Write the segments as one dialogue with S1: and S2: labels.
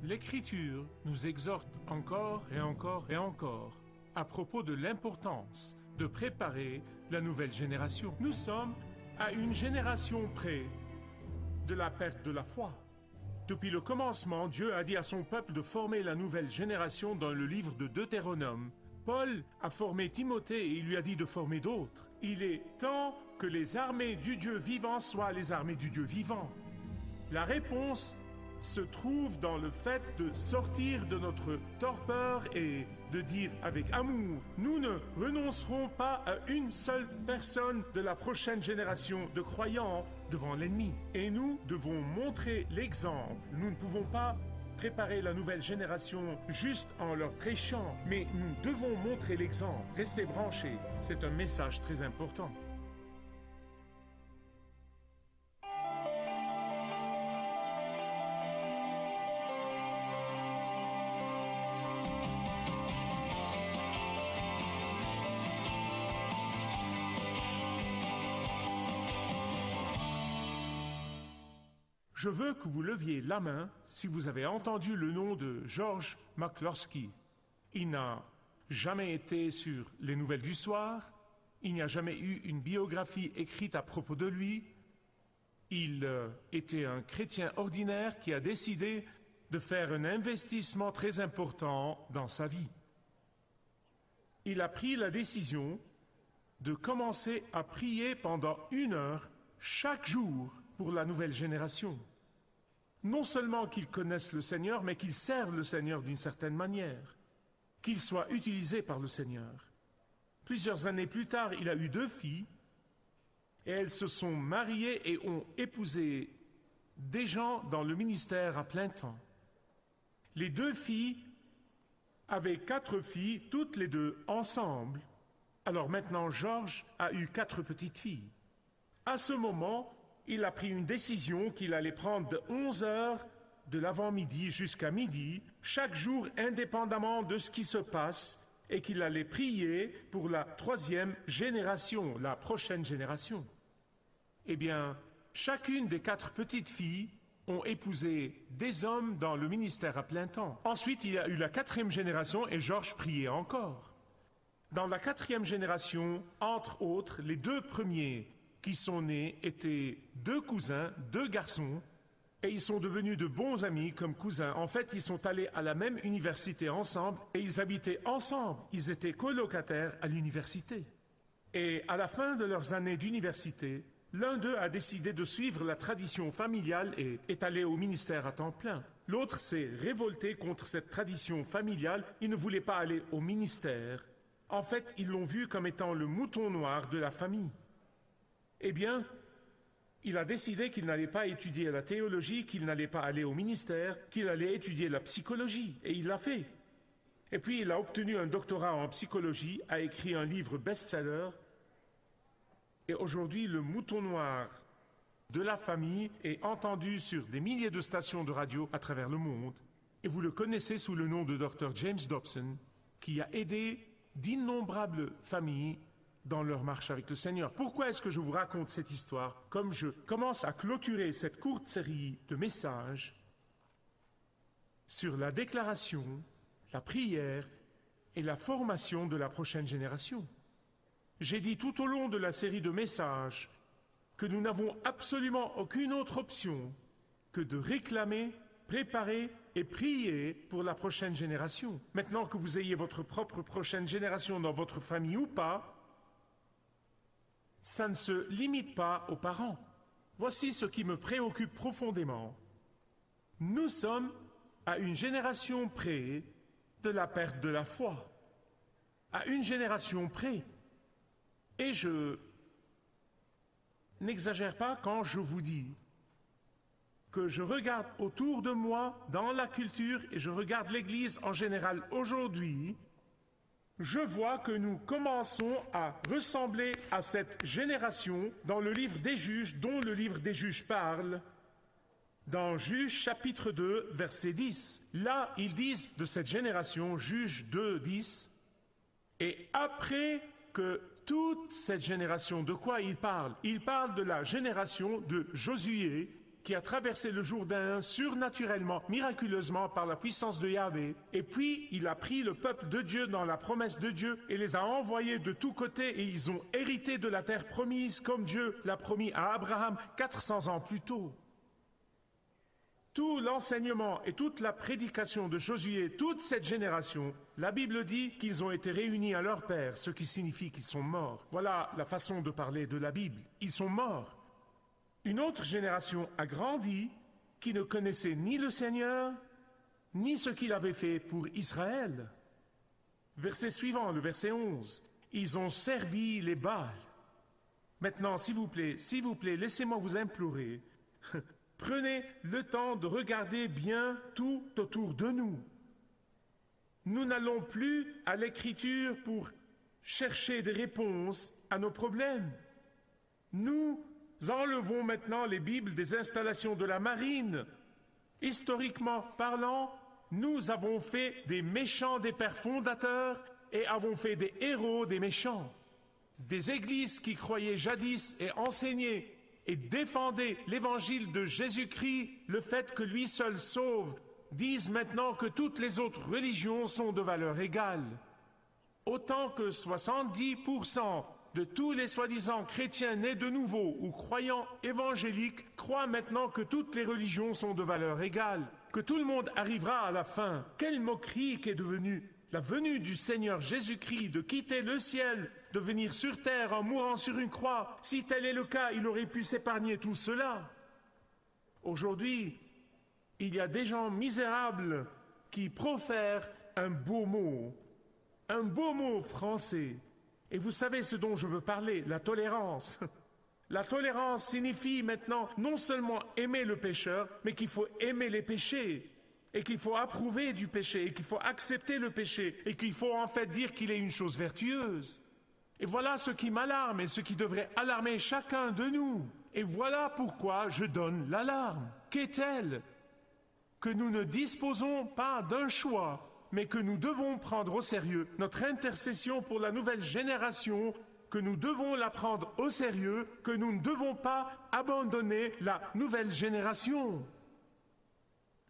S1: l'Écriture nous exhorte encore et encore et encore à propos de l'importance de préparer la nouvelle génération. Nous sommes à une génération près de la perte de la foi. Depuis le commencement, Dieu a dit à son peuple de former la nouvelle génération dans le livre de Deutéronome. Paul a formé Timothée et il lui a dit de former d'autres. Il est temps que les armées du Dieu vivant soient les armées du Dieu vivant. La réponse se trouve dans le fait de sortir de notre torpeur et de dire avec amour, nous ne renoncerons pas à une seule personne de la prochaine génération de croyants devant l'ennemi. Et nous devons montrer l'exemple. Nous ne pouvons pas préparer la nouvelle génération juste en leur prêchant, mais nous devons montrer l'exemple. Restez branchés, c'est un message très important. Je veux que vous leviez la main si vous avez entendu le nom de George McCloskey. Il n'a jamais été sur les nouvelles du soir, il n'y a jamais eu une biographie écrite à propos de lui. Il était un chrétien ordinaire qui a décidé de faire un investissement très important dans sa vie. Il a pris la décision de commencer à prier pendant 1 heure chaque jour pour la nouvelle génération. Non seulement qu'ils connaissent le Seigneur, mais qu'ils servent le Seigneur d'une certaine manière, qu'ils soient utilisés par le Seigneur. Plusieurs années plus tard, il a eu 2 filles, et elles se sont mariées et ont épousé des gens dans le ministère à plein temps. Les 2 filles avaient 4 filles, toutes les 2 ensemble. Alors maintenant, Georges a eu 4 petites filles. À ce moment, il a pris une décision qu'il allait prendre de 11 heures de l'avant-midi jusqu'à midi, chaque jour indépendamment de ce qui se passe, et qu'il allait prier pour la 3e génération, la prochaine génération. Eh bien, chacune des 4 petites filles ont épousé des hommes dans le ministère à plein temps. Ensuite, il y a eu la 4e génération et Georges priait encore. Dans la 4e génération, entre autres, les 2 premiers qui sont nés étaient 2 cousins, 2 garçons, et ils sont devenus de bons amis comme cousins. En fait, ils sont allés à la même université ensemble et ils habitaient ensemble. Ils étaient colocataires à l'université. Et à la fin de leurs années d'université, l'un d'eux a décidé de suivre la tradition familiale et est allé au ministère à temps plein. L'autre s'est révolté contre cette tradition familiale. Il ne voulait pas aller au ministère. En fait, ils l'ont vu comme étant le mouton noir de la famille. Eh bien, il a décidé qu'il n'allait pas étudier la théologie, qu'il n'allait pas aller au ministère, qu'il allait étudier la psychologie. Et il l'a fait. Et puis, il a obtenu un doctorat en psychologie, a écrit un livre best-seller. Et aujourd'hui, le mouton noir de la famille est entendu sur des milliers de stations de radio à travers le monde. Et vous le connaissez sous le nom de Dr. James Dobson, qui a aidé d'innombrables familles dans leur marche avec le Seigneur. Pourquoi est-ce que je vous raconte cette histoire? Comme je commence à clôturer cette courte série de messages sur la déclaration, la prière et la formation de la prochaine génération. J'ai dit tout au long de la série de messages que nous n'avons absolument aucune autre option que de réclamer, préparer et prier pour la prochaine génération. Maintenant que vous ayez votre propre prochaine génération dans votre famille ou pas, ça ne se limite pas aux parents. Voici ce qui me préoccupe profondément. Nous sommes à une génération près de la perte de la foi. À une génération près. Et je n'exagère pas quand je vous dis que je regarde autour de moi, dans la culture, et je regarde l'Église en général aujourd'hui, je vois que nous commençons à ressembler à cette génération dans le livre des Juges, dont le livre des Juges parle, dans Juges chapitre 2, verset 10. Là, ils disent de cette génération, Juges 2, 10, et après que toute cette génération, de quoi il parle? Il parle de la génération de Josué qui a traversé le Jourdain surnaturellement, miraculeusement par la puissance de Yahvé. Et puis, il a pris le peuple de Dieu dans la promesse de Dieu et les a envoyés de tous côtés et ils ont hérité de la terre promise comme Dieu l'a promis à Abraham 400 ans plus tôt. Tout l'enseignement et toute la prédication de Josué, toute cette génération, la Bible dit qu'ils ont été réunis à leur père, ce qui signifie qu'ils sont morts. Voilà la façon de parler de la Bible. Ils sont morts. Une autre génération a grandi qui ne connaissait ni le Seigneur, ni ce qu'il avait fait pour Israël. Verset suivant, le verset 11. Ils ont servi les Baals. Maintenant, s'il vous plaît, laissez-moi vous implorer. Prenez le temps de regarder bien tout autour de nous. Nous n'allons plus à l'Écriture pour chercher des réponses à nos problèmes. Nous enlevons maintenant les Bibles des installations de la marine. Historiquement parlant, nous avons fait des méchants des pères fondateurs et avons fait des héros des méchants. Des églises qui croyaient jadis et enseignaient et défendaient l'évangile de Jésus-Christ, le fait que lui seul sauve, disent maintenant que toutes les autres religions sont de valeur égale. Autant que 70% de tous les soi-disant chrétiens nés de nouveau ou croyants évangéliques croient maintenant que toutes les religions sont de valeur égale, que tout le monde arrivera à la fin. Quelle moquerie qu'est devenue la venue du Seigneur Jésus-Christ, de quitter le ciel, de venir sur terre en mourant sur une croix. Si tel est le cas, il aurait pu s'épargner tout cela. Aujourd'hui, il y a des gens misérables qui profèrent un beau mot français. Et vous savez ce dont je veux parler, la tolérance. La tolérance signifie maintenant non seulement aimer le pécheur, mais qu'il faut aimer les péchés. Et qu'il faut approuver du péché, et qu'il faut accepter le péché, et qu'il faut en fait dire qu'il est une chose vertueuse. Et voilà ce qui m'alarme et ce qui devrait alarmer chacun de nous. Et voilà pourquoi je donne l'alarme. Qu'est-elle? Que nous ne disposons pas d'un choix, mais que nous devons prendre au sérieux notre intercession pour la nouvelle génération, que nous devons la prendre au sérieux, que nous ne devons pas abandonner la nouvelle génération.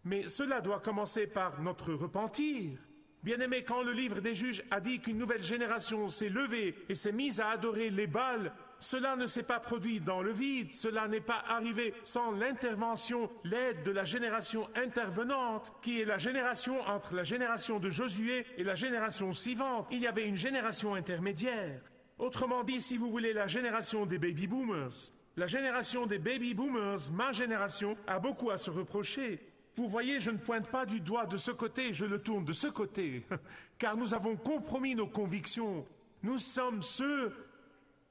S1: Mais cela doit commencer par notre repentir. Bien-aimés, quand le livre des Juges a dit qu'une nouvelle génération s'est levée et s'est mise à adorer les Baals, cela ne s'est pas produit dans le vide, cela n'est pas arrivé sans l'intervention, l'aide de la génération intervenante, qui est la génération entre la génération de Josué et la génération suivante. Il y avait une génération intermédiaire. Autrement dit, si vous voulez, la génération des baby boomers. La génération des baby boomers, ma génération, a beaucoup à se reprocher. Vous voyez, je ne pointe pas du doigt de ce côté, je le tourne de ce côté, car nous avons compromis nos convictions. Nous sommes ceux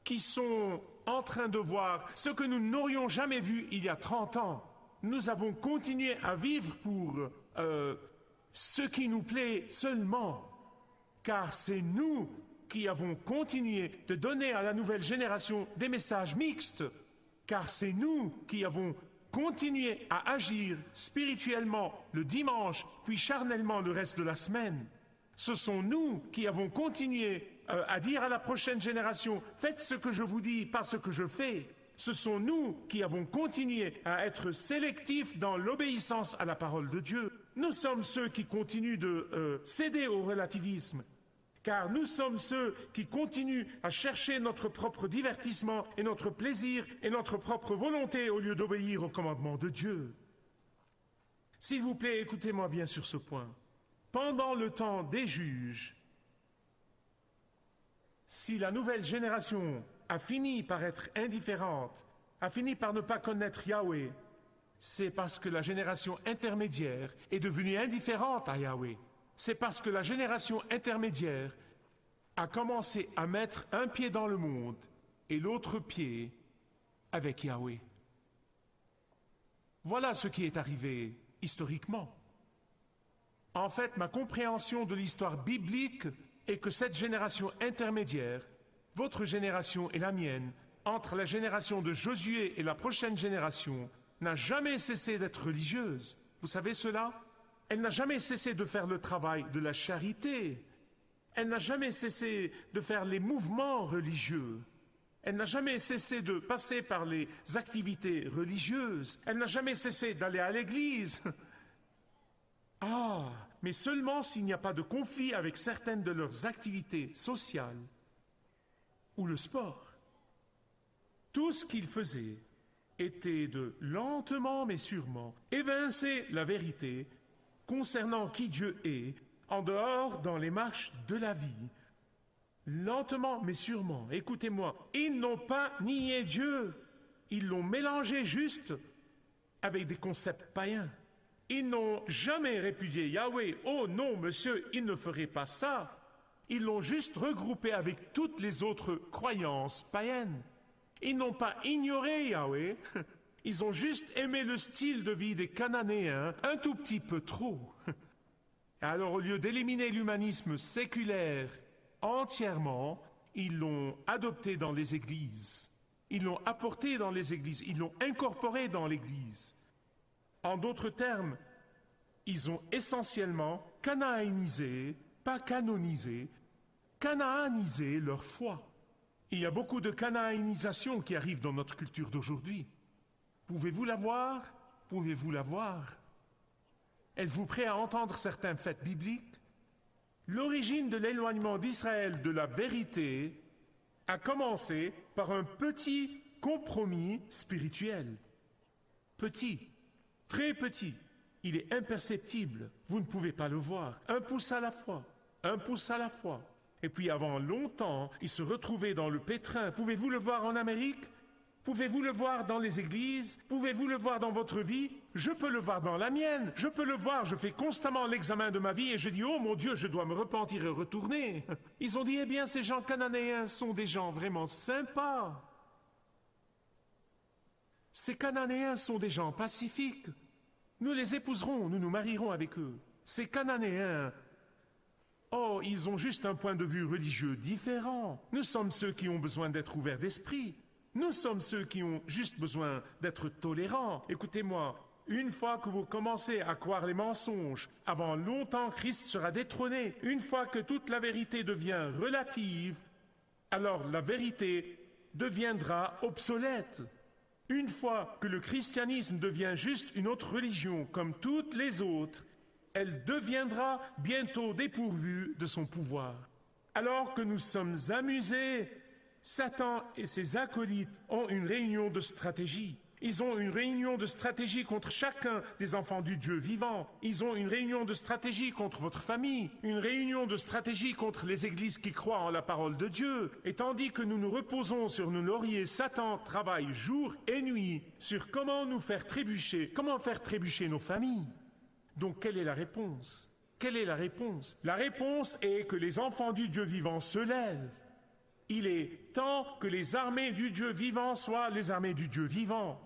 S1: qui sont en train de voir ce que nous n'aurions jamais vu il y a 30 ans. Nous avons continué à vivre pour ce qui nous plaît seulement, car c'est nous qui avons continué de donner à la nouvelle génération des messages mixtes, car c'est nous qui avons continuer à agir spirituellement le dimanche, puis charnellement le reste de la semaine. Ce sont nous qui avons continué à dire à la prochaine génération, faites ce que je vous dis, pas ce que je fais. Ce sont nous qui avons continué à être sélectifs dans l'obéissance à la parole de Dieu. Nous sommes ceux qui continuent de céder au relativisme, car nous sommes ceux qui continuent à chercher notre propre divertissement et notre plaisir et notre propre volonté au lieu d'obéir au commandement de Dieu. S'il vous plaît, écoutez-moi bien sur ce point. Pendant le temps des juges, si la nouvelle génération a fini par être indifférente, a fini par ne pas connaître Yahweh, c'est parce que la génération intermédiaire est devenue indifférente à Yahweh. C'est parce que la génération intermédiaire a commencé à mettre un pied dans le monde et l'autre pied avec Yahweh. Voilà ce qui est arrivé historiquement. En fait, ma compréhension de l'histoire biblique est que cette génération intermédiaire, votre génération et la mienne, entre la génération de Josué et la prochaine génération, n'a jamais cessé d'être religieuse. Vous savez cela? Elle n'a jamais cessé de faire le travail de la charité. Elle n'a jamais cessé de faire les mouvements religieux. Elle n'a jamais cessé de passer par les activités religieuses. Elle n'a jamais cessé d'aller à l'église. Ah, mais seulement s'il n'y a pas de conflit avec certaines de leurs activités sociales ou le sport. Tout ce qu'il faisait était de lentement mais sûrement évincer la vérité concernant qui Dieu est en dehors dans les marches de la vie. Lentement mais sûrement, écoutez-moi, ils n'ont pas nié Dieu, ils l'ont mélangé juste avec des concepts païens. Ils n'ont jamais répudié Yahweh. Oh non, monsieur, ils ne feraient pas ça. Ils l'ont juste regroupé avec toutes les autres croyances païennes. Ils n'ont pas ignoré Yahweh. Ils ont juste aimé le style de vie des Cananéens un tout petit peu trop. Alors, au lieu d'éliminer l'humanisme séculaire entièrement, ils l'ont adopté dans les églises. Ils l'ont apporté dans les églises. Ils l'ont incorporé dans l'église. En d'autres termes, ils ont essentiellement cananéisé, pas canonisé, cananisé leur foi. Il y a beaucoup de cananisation qui arrive dans notre culture d'aujourd'hui. Pouvez-vous la voir? Pouvez-vous la voir? Êtes-vous prêt à entendre certains faits bibliques? L'origine de l'éloignement d'Israël de la vérité a commencé par un petit compromis spirituel. Petit. Très petit, il est imperceptible, vous ne pouvez pas le voir. Un pouce à la fois, un pouce à la fois. Et puis avant longtemps, il se retrouvait dans le pétrin. Pouvez-vous le voir en Amérique? Pouvez-vous le voir dans les églises? Pouvez-vous le voir dans votre vie? Je peux le voir dans la mienne, je peux le voir, je fais constamment l'examen de ma vie et je dis, oh mon Dieu, je dois me repentir et retourner. Ils ont dit, eh bien, ces gens cananéens sont des gens vraiment sympas. Ces Cananéens sont des gens pacifiques. Nous les épouserons, nous nous marierons avec eux. Ces Cananéens, oh, ils ont juste un point de vue religieux différent. Nous sommes ceux qui ont besoin d'être ouverts d'esprit. Nous sommes ceux qui ont juste besoin d'être tolérants. Écoutez-moi, une fois que vous commencez à croire les mensonges, avant longtemps Christ sera détrôné. Une fois que toute la vérité devient relative, alors la vérité deviendra obsolète. Une fois que le christianisme devient juste une autre religion comme toutes les autres, elle deviendra bientôt dépourvue de son pouvoir. Alors que nous sommes amusés, Satan et ses acolytes ont une réunion de stratégie. Ils ont une réunion de stratégie contre chacun des enfants du Dieu vivant. Ils ont une réunion de stratégie contre votre famille, une réunion de stratégie contre les églises qui croient en la parole de Dieu. Et tandis que nous nous reposons sur nos lauriers, Satan travaille jour et nuit sur comment nous faire trébucher nos familles. Donc quelle est la réponse? Quelle est la réponse? La réponse est que les enfants du Dieu vivant se lèvent. Il est temps que les armées du Dieu vivant soient les armées du Dieu vivant.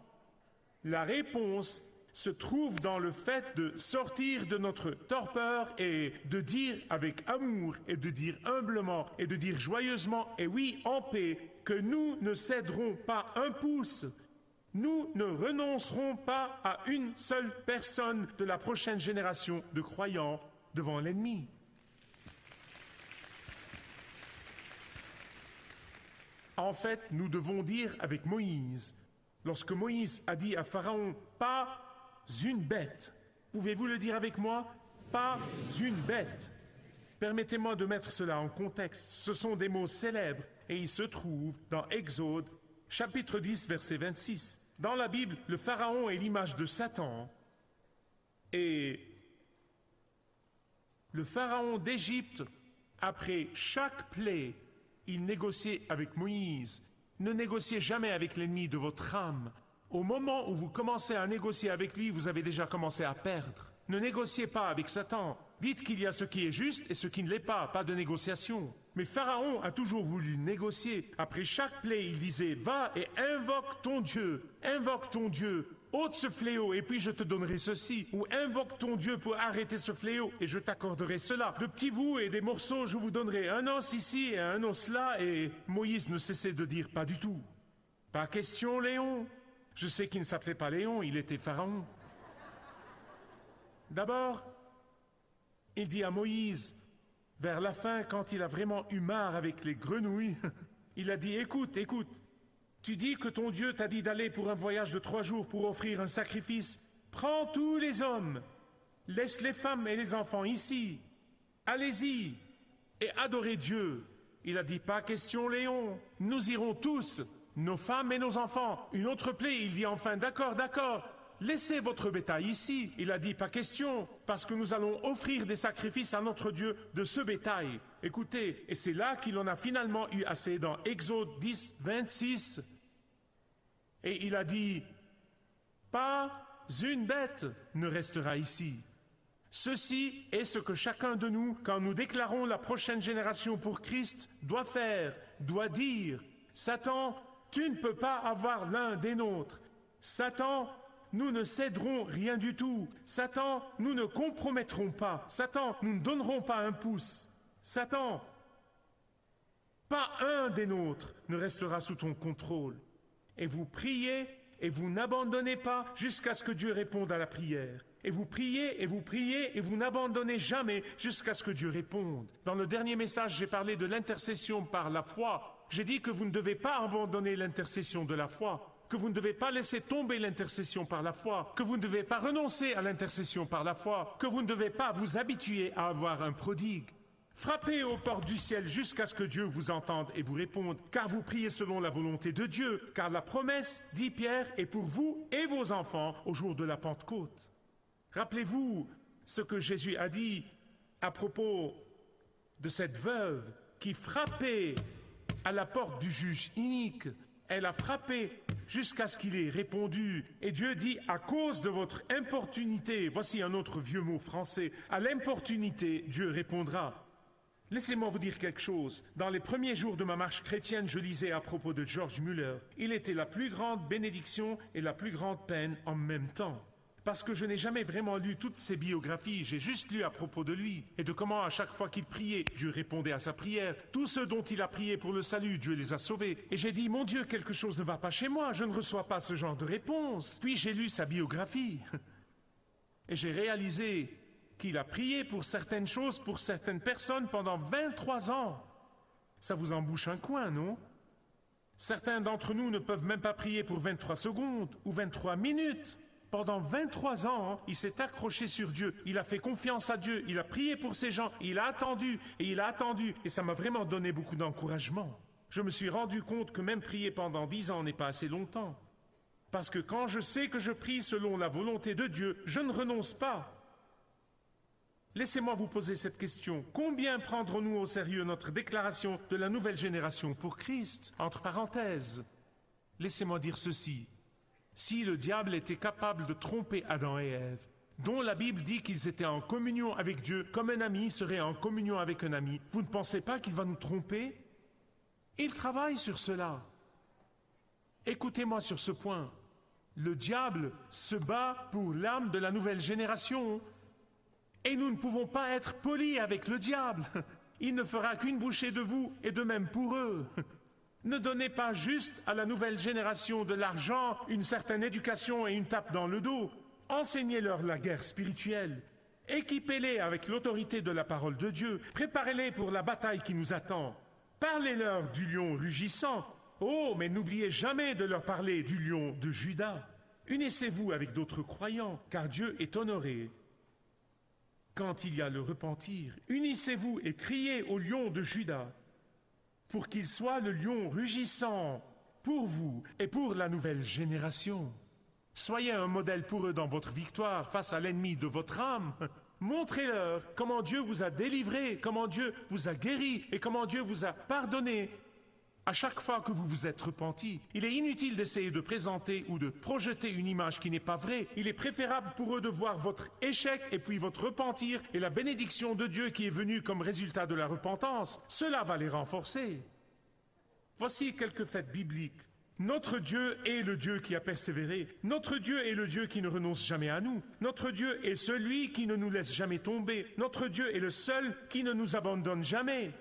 S1: La réponse se trouve dans le fait de sortir de notre torpeur et de dire avec amour et de dire humblement et de dire joyeusement et oui en paix que nous ne céderons pas un pouce. Nous ne renoncerons pas à une seule personne de la prochaine génération de croyants devant l'ennemi. En fait, nous devons dire avec Moïse, lorsque Moïse a dit à Pharaon, pas une bête. Pouvez-vous le dire avec moi? Pas une bête. Permettez-moi de mettre cela en contexte. Ce sont des mots célèbres et ils se trouvent dans Exode, chapitre 10, verset 26. Dans la Bible, le Pharaon est l'image de Satan et le Pharaon d'Égypte, après chaque plaie, il négociait avec Moïse. Ne négociez jamais avec l'ennemi de votre âme. Au moment où vous commencez à négocier avec lui, vous avez déjà commencé à perdre. Ne négociez pas avec Satan. Dites qu'il y a ce qui est juste et ce qui ne l'est pas, pas de négociation. Mais Pharaon a toujours voulu négocier. Après chaque plaie, il disait, va et invoque ton Dieu, ôte ce fléau et puis je te donnerai ceci. Ou invoque ton Dieu pour arrêter ce fléau et je t'accorderai cela. De petits bouts et des morceaux, je vous donnerai un os ici et un os là. Et Moïse ne cessait de dire, pas du tout. Pas question, Léon. Je sais qu'il ne s'appelait pas Léon, il était Pharaon. D'abord, il dit à Moïse, vers la fin, quand il a vraiment eu marre avec les grenouilles, il a dit, écoute, Tu dis que ton Dieu t'a dit d'aller pour un voyage de 3 jours pour offrir un sacrifice. Prends tous les hommes, laisse les femmes et les enfants ici. Allez-y et adorez Dieu. Il a dit, pas question Léon, nous irons tous, nos femmes et nos enfants. Une autre plaie, il dit enfin, d'accord, laissez votre bétail ici. Il a dit, pas question, parce que nous allons offrir des sacrifices à notre Dieu de ce bétail. Écoutez, et c'est là qu'il en a finalement eu assez dans Exode 10, 26. Et il a dit, pas une bête ne restera ici. Ceci est ce que chacun de nous, quand nous déclarons la prochaine génération pour Christ, doit faire, doit dire. Satan, tu ne peux pas avoir l'un des nôtres. Satan, nous ne céderons rien du tout. Satan, nous ne compromettrons pas. Satan, nous ne donnerons pas un pouce. Satan, pas un des nôtres ne restera sous ton contrôle. Et vous priez et vous n'abandonnez pas jusqu'à ce que Dieu réponde à la prière. Et vous priez, et vous priez, et vous n'abandonnez jamais jusqu'à ce que Dieu réponde. Dans le dernier message, j'ai parlé de l'intercession par la foi. J'ai dit que vous ne devez pas abandonner l'intercession de la foi, que vous ne devez pas laisser tomber l'intercession par la foi, que vous ne devez pas renoncer à l'intercession par la foi, que vous ne devez pas vous habituer à avoir un prodigue. Frappez aux portes du ciel jusqu'à ce que Dieu vous entende et vous réponde, car vous priez selon la volonté de Dieu, car la promesse, dit Pierre, est pour vous et vos enfants au jour de la Pentecôte. Rappelez-vous ce que Jésus a dit à propos de cette veuve qui frappait à la porte du juge inique. Elle a frappé jusqu'à ce qu'il ait répondu. Et Dieu dit, à cause de votre importunité, voici un autre vieux mot français, à l'importunité, Dieu répondra. Laissez-moi vous dire quelque chose. Dans les premiers jours de ma marche chrétienne, je lisais à propos de George Muller. Il était la plus grande bénédiction et la plus grande peine en même temps. Parce que je n'ai jamais vraiment lu toutes ses biographies, j'ai juste lu à propos de lui, et de comment à chaque fois qu'il priait, Dieu répondait à sa prière. Tous ceux dont il a prié pour le salut, Dieu les a sauvés. Et j'ai dit, mon Dieu, quelque chose ne va pas chez moi, je ne reçois pas ce genre de réponse. Puis j'ai lu sa biographie, et j'ai réalisé qu'il a prié pour certaines choses, pour certaines personnes pendant 23 ans. Ça vous embouche un coin, non? Certains d'entre nous ne peuvent même pas prier pour 23 secondes ou 23 minutes. Pendant 23 ans, il s'est accroché sur Dieu, il a fait confiance à Dieu, il a prié pour ces gens, il a attendu, et ça m'a vraiment donné beaucoup d'encouragement. Je me suis rendu compte que même prier pendant 10 ans n'est pas assez longtemps. Parce que quand je sais que je prie selon la volonté de Dieu, je ne renonce pas. Laissez-moi vous poser cette question. Combien prendrons-nous au sérieux notre déclaration de la nouvelle génération pour Christ? Entre parenthèses, laissez-moi dire ceci. Si le diable était capable de tromper Adam et Ève, dont la Bible dit qu'ils étaient en communion avec Dieu, comme un ami serait en communion avec un ami, vous ne pensez pas qu'il va nous tromper? Il travaille sur cela. Écoutez-moi sur ce point. Le diable se bat pour l'âme de la nouvelle génération. Et nous ne pouvons pas être polis avec le diable. Il ne fera qu'une bouchée de vous, et de même pour eux. Ne donnez pas juste à la nouvelle génération de l'argent, une certaine éducation et une tape dans le dos. Enseignez-leur la guerre spirituelle. Équipez-les avec l'autorité de la parole de Dieu. Préparez-les pour la bataille qui nous attend. Parlez-leur du lion rugissant. Oh, mais n'oubliez jamais de leur parler du lion de Juda. Unissez-vous avec d'autres croyants, car Dieu est honoré quand il y a le repentir. Unissez-vous et criez au lion de Juda, pour qu'il soit le lion rugissant pour vous et pour la nouvelle génération. Soyez un modèle pour eux dans votre victoire face à l'ennemi de votre âme. Montrez-leur comment Dieu vous a délivré, comment Dieu vous a guéri et comment Dieu vous a pardonné à chaque fois que vous vous êtes repenti. Il est inutile d'essayer de présenter ou de projeter une image qui n'est pas vraie. Il est préférable pour eux de voir votre échec et puis votre repentir et la bénédiction de Dieu qui est venue comme résultat de la repentance. Cela va les renforcer. Voici quelques faits bibliques. Notre Dieu est le Dieu qui a persévéré. Notre Dieu est le Dieu qui ne renonce jamais à nous. Notre Dieu est celui qui ne nous laisse jamais tomber. Notre Dieu est le seul qui ne nous abandonne jamais.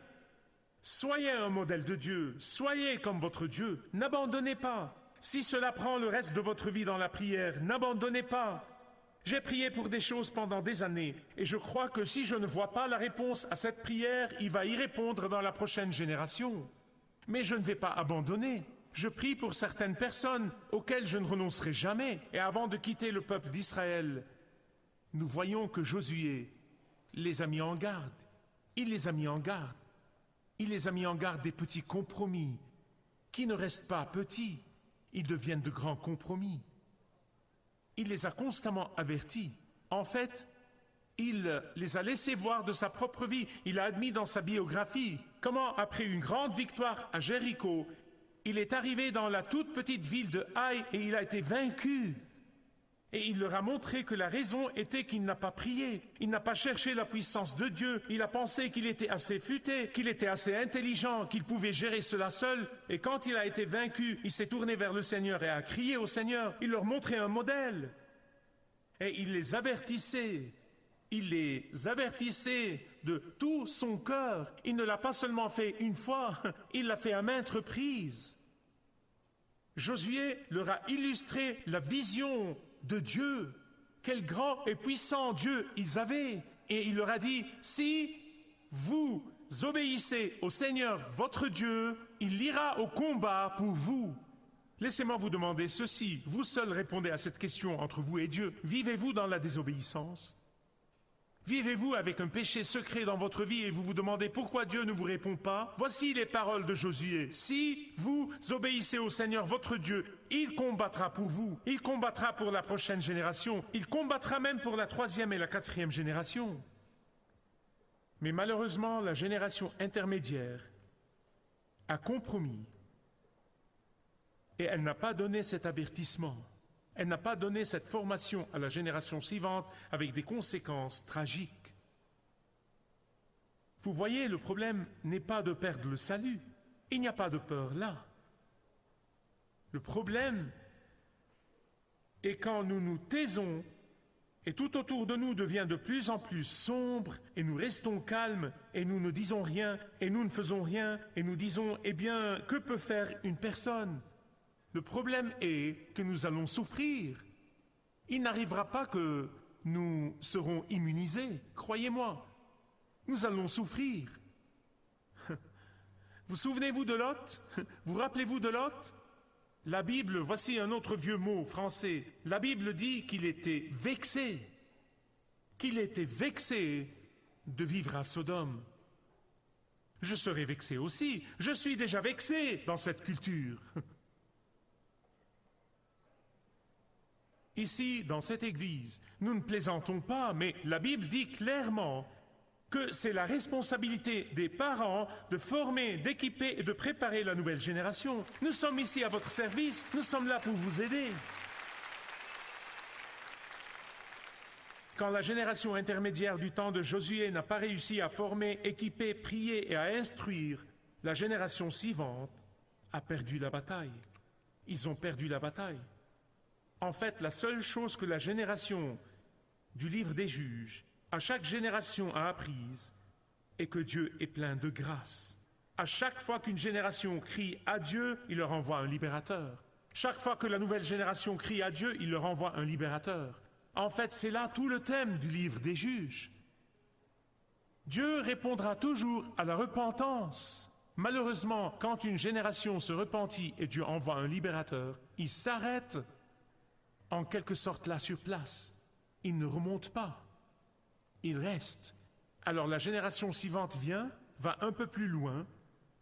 S1: Soyez un modèle de Dieu, soyez comme votre Dieu, n'abandonnez pas. Si cela prend le reste de votre vie dans la prière, n'abandonnez pas. J'ai prié pour des choses pendant des années, et je crois que si je ne vois pas la réponse à cette prière, il va y répondre dans la prochaine génération. Mais je ne vais pas abandonner. Je prie pour certaines personnes auxquelles je ne renoncerai jamais. Et avant de quitter le peuple d'Israël, nous voyons que Josué les a mis en garde. Il les a mis en garde. Il les a mis en garde des petits compromis qui ne restent pas petits, ils deviennent de grands compromis. Il les a constamment avertis. En fait, il les a laissés voir de sa propre vie. Il a admis dans sa biographie comment, après une grande victoire à Jéricho, il est arrivé dans la toute petite ville de Haï et il a été vaincu. Et il leur a montré que la raison était qu'il n'a pas prié, il n'a pas cherché la puissance de Dieu, il a pensé qu'il était assez futé, qu'il était assez intelligent, qu'il pouvait gérer cela seul. Et quand il a été vaincu, il s'est tourné vers le Seigneur et a crié au Seigneur. Il leur montrait un modèle. Et il les avertissait. Il les avertissait de tout son cœur. Il ne l'a pas seulement fait une fois, il l'a fait à maintes reprises. Josué leur a illustré la vision de Dieu. Quel grand et puissant Dieu ils avaient. Et il leur a dit, si vous obéissez au Seigneur votre Dieu, il ira au combat pour vous. Laissez-moi vous demander ceci. Vous seuls répondez à cette question entre vous et Dieu. Vivez-vous dans la désobéissance ? Vivez-vous avec un péché secret dans votre vie et vous vous demandez pourquoi Dieu ne vous répond pas? Voici les paroles de Josué. Si vous obéissez au Seigneur votre Dieu, il combattra pour vous. Il combattra pour la prochaine génération. Il combattra même pour la 3e et la 4e génération. Mais malheureusement, la génération intermédiaire a compromis et elle n'a pas donné cet avertissement. Elle n'a pas donné cette formation à la génération suivante avec des conséquences tragiques. Vous voyez, le problème n'est pas de perdre le salut. Il n'y a pas de peur là. Le problème est quand nous nous taisons et tout autour de nous devient de plus en plus sombre et nous restons calmes et nous ne disons rien et nous ne faisons rien et nous disons, eh bien, que peut faire une personne ? Le problème est que nous allons souffrir. Il n'arrivera pas que nous serons immunisés, croyez-moi. Nous allons souffrir. Vous souvenez-vous de Lot? Vous rappelez-vous de Lot? La Bible, voici un autre vieux mot français. La Bible dit qu'il était vexé. Qu'il était vexé de vivre à Sodome. Je serai vexé aussi. Je suis déjà vexé dans cette culture. Ici, dans cette église, nous ne plaisantons pas, mais la Bible dit clairement que c'est la responsabilité des parents de former, d'équiper et de préparer la nouvelle génération. Nous sommes ici à votre service, nous sommes là pour vous aider. Quand la génération intermédiaire du temps de Josué n'a pas réussi à former, équiper, prier et à instruire, la génération suivante a perdu la bataille. Ils ont perdu la bataille. En fait, la seule chose que la génération du livre des juges, à chaque génération a apprise, est que Dieu est plein de grâce. À chaque fois qu'une génération crie à Dieu, il leur envoie un libérateur. Chaque fois que la nouvelle génération crie à Dieu, il leur envoie un libérateur. En fait, c'est là tout le thème du livre des juges. Dieu répondra toujours à la repentance. Malheureusement, quand une génération se repentit et Dieu envoie un libérateur, il s'arrête en quelque sorte là sur place. Il ne remonte pas. Il reste. Alors la génération suivante vient, va un peu plus loin,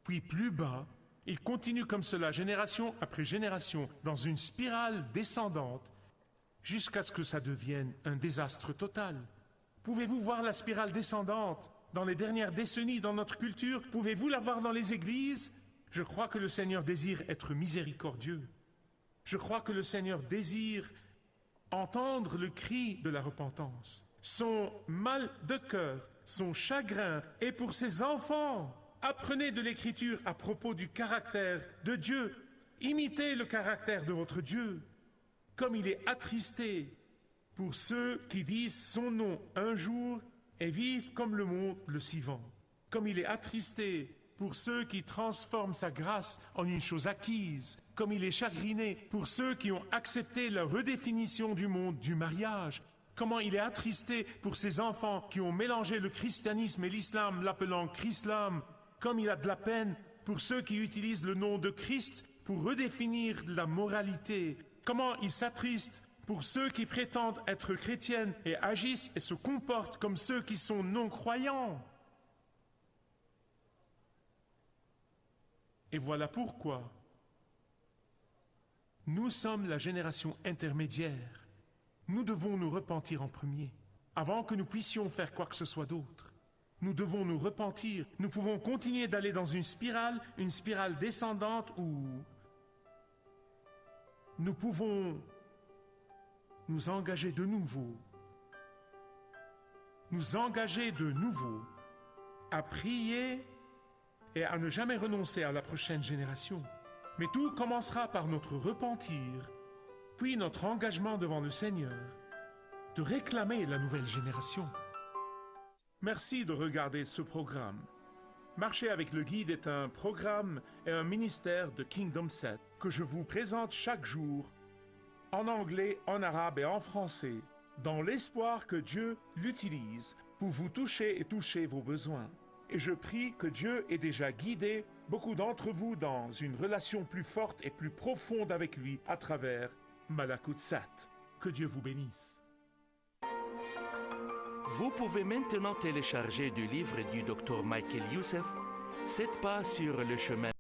S1: puis plus bas. Il continue comme cela, génération après génération, dans une spirale descendante, jusqu'à ce que ça devienne un désastre total. Pouvez-vous voir la spirale descendante dans les dernières décennies dans notre culture? Pouvez-vous la voir dans les églises? Je crois que le Seigneur désire être miséricordieux. Je crois que le Seigneur désire entendre le cri de la repentance. Son mal de cœur, son chagrin est pour ses enfants. Apprenez de l'Écriture à propos du caractère de Dieu. Imitez le caractère de votre Dieu. Comme il est attristé pour ceux qui disent son nom un jour et vivent comme le monde le suivant. Comme il est attristé pour ceux qui transforment sa grâce en une chose acquise, comme il est chagriné pour ceux qui ont accepté la redéfinition du monde du mariage, comment il est attristé pour ces enfants qui ont mélangé le christianisme et l'islam, l'appelant Chrislam, comme il a de la peine pour ceux qui utilisent le nom de Christ pour redéfinir la moralité, comment il s'attriste pour ceux qui prétendent être chrétiennes et agissent et se comportent comme ceux qui sont non-croyants. Et voilà pourquoi nous sommes la génération intermédiaire. Nous devons nous repentir en premier, avant que nous puissions faire quoi que ce soit d'autre. Nous devons nous repentir. Nous pouvons continuer d'aller dans une spirale descendante où nous pouvons nous engager de nouveau à prier et à ne jamais renoncer à la prochaine génération. Mais tout commencera par notre repentir, puis notre engagement devant le Seigneur, de réclamer la nouvelle génération. Merci de regarder ce programme. Marcher avec le guide est un programme et un ministère de Kingdom 7 que je vous présente chaque jour, en anglais, en arabe et en français, dans l'espoir que Dieu l'utilise pour vous toucher et toucher vos besoins. Et je prie que Dieu ait déjà guidé beaucoup d'entre vous dans une relation plus forte et plus profonde avec lui à travers Malakut Sat. Que Dieu vous bénisse.
S2: Vous pouvez maintenant télécharger du livre du Dr Michael Youssef, 7 pas sur le chemin